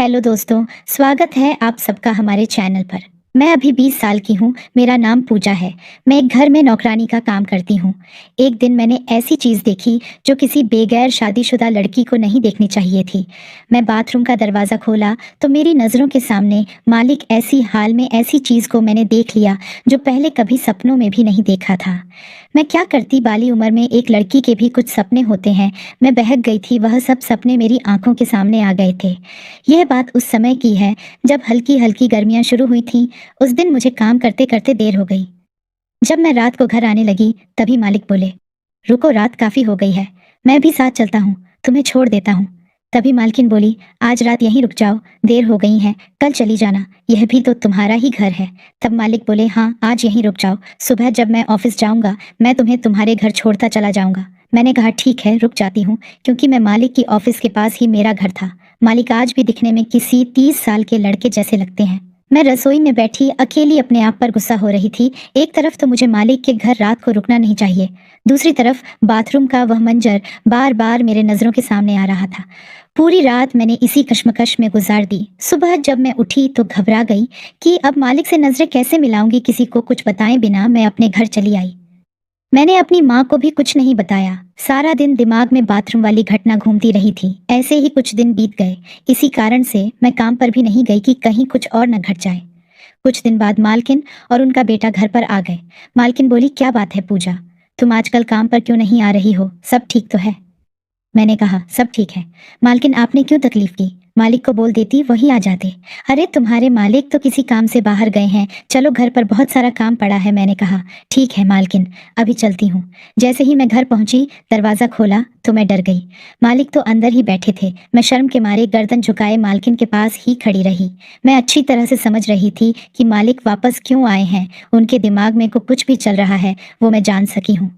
Hello दोस्तों, स्वागत है आप सबका हमारे चैनल पर। मैं अभी 20 साल की हूँ, मेरा नाम पूजा है। मैं एक घर में नौकरानी का काम करती हूँ। एक दिन मैंने ऐसी चीज़ देखी जो किसी बेगैर शादीशुदा लड़की को नहीं देखनी चाहिए थी। मैं बाथरूम का दरवाज़ा खोला तो मेरी नज़रों के सामने मालिक ऐसी हाल में ऐसी चीज़ को मैंने देख लिया जो पहले कभी सपनों में भी नहीं देखा था। मैं क्या करती, बाली उम्र में एक लड़की के भी कुछ सपने होते हैं। मैं बहक गई थी, वह सब सपने मेरी आंखों के सामने आ गए थे। यह बात उस समय की है जब हल्की हल्की गर्मियां शुरू हुई थीं। उस दिन मुझे काम करते करते देर हो गई। जब मैं रात को घर आने लगी तभी मालिक बोले, रुको, रात काफी हो गई है, मैं भी साथ चलता हूँ, तुम्हें छोड़ देता हूँ। तभी मालकिन बोली, आज रात यहीं रुक जाओ, देर हो गई है, कल चली जाना, यह भी तो तुम्हारा ही घर है। तब मालिक बोले, हाँ आज यहीं रुक जाओ, सुबह जब मैं ऑफिस जाऊंगा मैं तुम्हें तुम्हारे घर छोड़ता चला जाऊंगा। मैंने कहा ठीक है, रुक जाती हूँ, क्योंकि मैं मालिक की ऑफिस के पास ही मेरा घर था। मालिक आज भी दिखने में किसी 30 साल के लड़के जैसे लगते हैं। मैं रसोई में बैठी अकेली अपने आप पर गुस्सा हो रही थी। एक तरफ तो मुझे मालिक के घर रात को रुकना नहीं चाहिए, दूसरी तरफ बाथरूम का वह मंजर बार बार मेरे नजरों के सामने आ रहा था। पूरी रात मैंने इसी कश्मकश में गुजार दी। सुबह जब मैं उठी तो घबरा गई कि अब मालिक से नजरें कैसे मिलाऊंगी। किसी को कुछ बताए बिना मैं अपने घर चली आई। मैंने अपनी माँ को भी कुछ नहीं बताया। सारा दिन दिमाग में बाथरूम वाली घटना घूमती रही थी। ऐसे ही कुछ दिन बीत गए। इसी कारण से मैं काम पर भी नहीं गई कि कहीं कुछ और न घट जाए। कुछ दिन बाद मालकिन और उनका बेटा घर पर आ गए। मालकिन बोली, क्या बात है पूजा, तुम आजकल काम पर क्यों नहीं आ रही हो, सब ठीक तो है? मैंने कहा, सब ठीक है। मालकिन, आपने क्यों तकलीफ की? मालिक को बोल देती, वही आ जाते। अरे तुम्हारे मालिक तो किसी काम से बाहर गए हैं, चलो घर पर बहुत सारा काम पड़ा है। मैंने कहा, ठीक है मालकिन, अभी चलती हूँ। जैसे ही मैं घर पहुंची, दरवाजा खोला तो मैं डर गई। मालिक तो अंदर ही बैठे थे। मैं शर्म के मारे गर्दन झुकाए मालकिन के पास ही खड़ी रही। मैं अच्छी तरह से समझ रही थी कि मालिक वापस क्यों आए हैं। उनके दिमाग में कुछ भी चल रहा है, वो मैं जान सकी हूँ।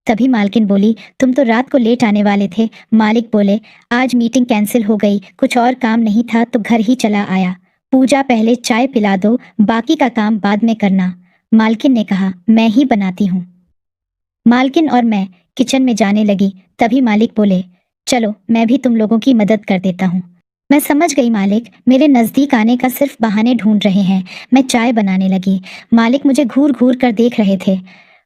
तभी मालकिन बोली, तुम तो रात को लेट आने वाले थे। मालिक बोले, आज मीटिंग कैंसिल हो गई, कुछ और काम नहीं था तो घर ही चला आया। पूजा, पहले चाय पिला दो, बाकी का काम बाद में करना। मालकिन ने कहा, मैं ही बनाती हूँ। मालकिन और मैं किचन में जाने लगी। तभी मालिक बोले, चलो मैं भी तुम लोगों की मदद कर देता हूँ। मैं समझ गई मालिक मेरे नजदीक आने का सिर्फ बहाने ढूंढ रहे हैं। मैं चाय बनाने लगी। मालिक मुझे घूर घूर कर देख रहे थे।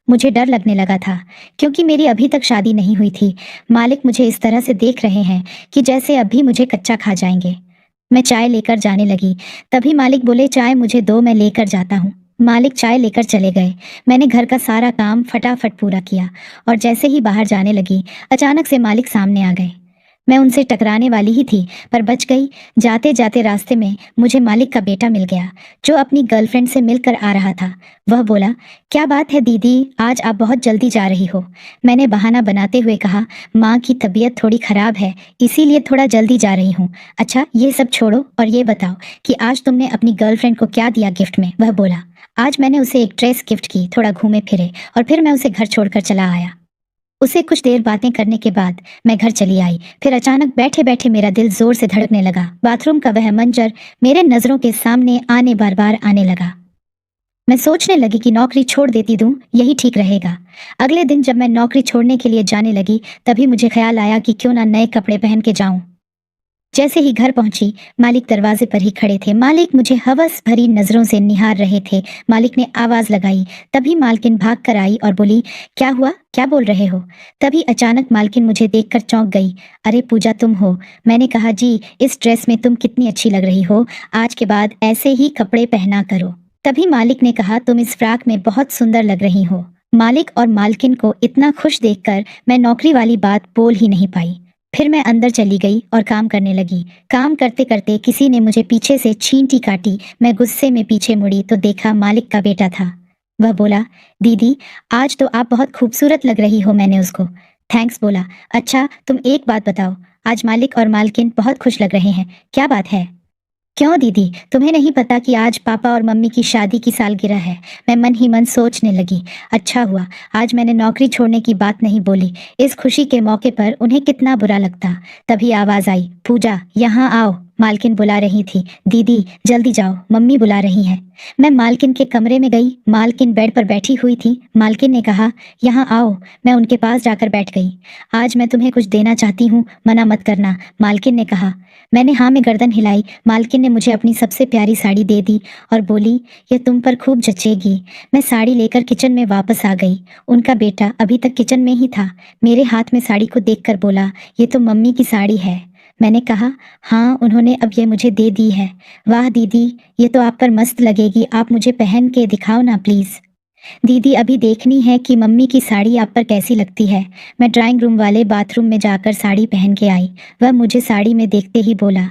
मुझे डर लगने लगा था, क्योंकि मेरी अभी तक शादी नहीं हुई थी। मालिक मुझे इस तरह से देख रहे हैं कि जैसे अभी मुझे कच्चा खा जाएंगे। मैं चाय लेकर जाने लगी। तभी मालिक बोले, चाय मुझे दो, मैं लेकर जाता हूँ। मालिक चाय लेकर चले गए। मैंने घर का सारा काम फटाफट पूरा किया और जैसे ही बाहर जाने लगी, अचानक से मालिक सामने आ गए। मैं उनसे टकराने वाली ही थी, पर बच गई। जाते जाते रास्ते में मुझे मालिक का बेटा मिल गया, जो अपनी गर्लफ्रेंड से मिलकर आ रहा था। वह बोला, क्या बात है दीदी, आज आप बहुत जल्दी जा रही हो? मैंने बहाना बनाते हुए कहा, माँ की तबीयत थोड़ी खराब है, इसीलिए थोड़ा जल्दी जा रही हूँ। अच्छा ये सब छोड़ो और ये बताओ कि आज तुमने अपनी गर्लफ्रेंड को क्या दिया गिफ्ट में? वह बोला, आज मैंने उसे एक ड्रेस गिफ्ट की, थोड़ा घूमे फिरे और फिर मैं उसे घर छोड़कर चला आया। उसे कुछ देर बातें करने के बाद मैं घर चली आई। फिर अचानक बैठे बैठे मेरा दिल जोर से धड़कने लगा। बाथरूम का वह मंजर मेरे नजरों के सामने बार बार आने लगा। मैं सोचने लगी कि नौकरी छोड़ देती दूं, यही ठीक रहेगा। अगले दिन जब मैं नौकरी छोड़ने के लिए जाने लगी, तभी मुझे ख्याल आया कि क्यों ना नए कपड़े पहन के जाऊं। जैसे ही घर पहुंची, मालिक दरवाजे पर ही खड़े थे। मालिक मुझे हवस भरी नजरों से निहार रहे थे। मालिक ने आवाज लगाई। तभी मालकिन भाग कर आई और बोली, क्या हुआ, क्या बोल रहे हो? तभी अचानक मालकिन मुझे देखकर चौंक गई। अरे पूजा, तुम हो? मैंने कहा, जी, इस ड्रेस में तुम कितनी अच्छी लग रही हो, आज के बाद ऐसे ही कपड़े पहना करो। तभी मालिक ने कहा, तुम इस फ्रॉक में बहुत सुंदर लग रही हो। मालिक और मालकिन को इतना खुश देखकर मैं नौकरी वाली बात बोल ही नहीं पाई। फिर मैं अंदर चली गई और काम करने लगी। काम करते करते किसी ने मुझे पीछे से छींटी काटी। मैं गुस्से में पीछे मुड़ी तो देखा मालिक का बेटा था। वह बोला, दीदी, आज तो आप बहुत खूबसूरत लग रही हो। मैंने उसको थैंक्स बोला। अच्छा तुम एक बात बताओ, आज मालिक और मालकिन बहुत खुश लग रहे हैं, क्या बात है? क्यों दीदी, तुम्हें नहीं पता कि आज पापा और मम्मी की शादी की सालगिरह है? मैं मन ही मन सोचने लगी, अच्छा हुआ आज मैंने नौकरी छोड़ने की बात नहीं बोली, इस खुशी के मौके पर उन्हें कितना बुरा लगता। तभी आवाज आई, पूजा यहाँ आओ। मालकिन बुला रही थी। दीदी जल्दी जाओ, मम्मी बुला रही हैं। मैं मालकिन के कमरे में गई। मालकिन बेड पर बैठी हुई थी। मालकिन ने कहा, यहाँ आओ। मैं उनके पास जाकर बैठ गई। आज मैं तुम्हें कुछ देना चाहती हूँ, मना मत करना, मालकिन ने कहा। मैंने हाँ में गर्दन हिलाई। मालकिन ने मुझे अपनी सबसे प्यारी साड़ी दे दी और बोली, यह तुम पर खूब जचेगी। मैं साड़ी लेकर किचन में वापस आ गई। उनका बेटा अभी तक किचन में ही था। मेरे हाथ में साड़ी को देखकर बोला, ये तो मम्मी की साड़ी है। मैंने कहा, हाँ, उन्होंने अब ये मुझे दे दी है। वाह दीदी, ये तो आप पर मस्त लगेगी, आप मुझे पहन के दिखाओ ना प्लीज। दीदी अभी देखनी है कि मम्मी की साड़ी आप पर कैसी लगती है। मैं ड्राइंग रूम वाले बाथरूम में जाकर साड़ी पहन के आई। वह मुझे साड़ी में देखते ही बोला,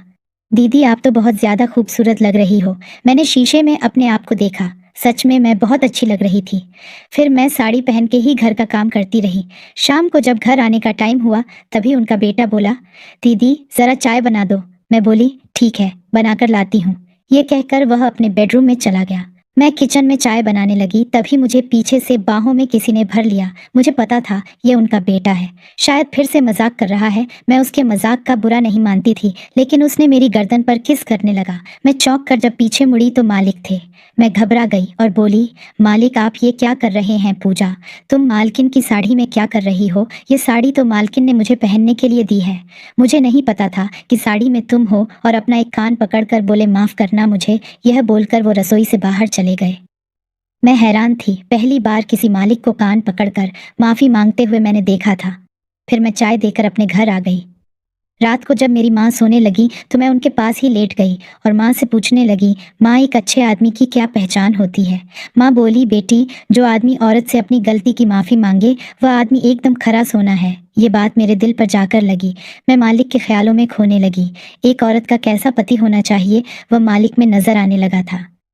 दीदी आप तो बहुत ज्यादा खूबसूरत लग रही हो। मैंने शीशे में अपने आप को देखा। सच में मैं बहुत अच्छी लग रही थी। फिर मैं साड़ी पहन के ही घर का काम करती रही। शाम को जब घर आने का टाइम हुआ तभी उनका बेटा बोला, दीदी जरा चाय बना दो। मैं बोली, ठीक है, बनाकर लाती हूँ। ये कहकर वह अपने बेडरूम में चला गया। मैं किचन में चाय बनाने लगी, तभी मुझे पीछे से बाहों में किसी ने भर लिया। मुझे पता था ये उनका बेटा है, शायद फिर से मजाक कर रहा है। मैं उसके मजाक का बुरा नहीं मानती थी, लेकिन उसने मेरी गर्दन पर किस करने लगा। मैं चौंक कर जब पीछे मुड़ी तो मालिक थे। मैं घबरा गई और बोली, मालिक आप ये क्या कर रहे हैं पूजा? तुम मालकिन की साड़ी में क्या कर रही हो? ये साड़ी तो मालकिन ने मुझे पहनने के लिए दी है। मुझे नहीं पता था कि साड़ी में तुम हो। और अपना एक कान पकड़कर बोले, माफ करना मुझे। यह बोलकर वो रसोई से बाहर चले गए। मैं हैरान थी। पहली बार किसी मालिक को कान पकड़कर माफी मांगते हुए मैंने देखा था। फिर मैं चाय देकर अपने घर आ गई। रात को जब मेरी माँ सोने लगी तो मैं उनके पास ही लेट गई और माँ से पूछने लगी, माँ एक अच्छे आदमी की क्या पहचान होती है? माँ बोली, बेटी जो आदमी औरत से अपनी गलती की माफ़ी मांगे वह आदमी एकदम खरा सोना है। ये बात मेरे दिल पर जाकर लगी। मैं मालिक के ख्यालों में खोने लगी। एक औरत का कैसा पति होना चाहिए वह मालिक में नजर आने लगा था।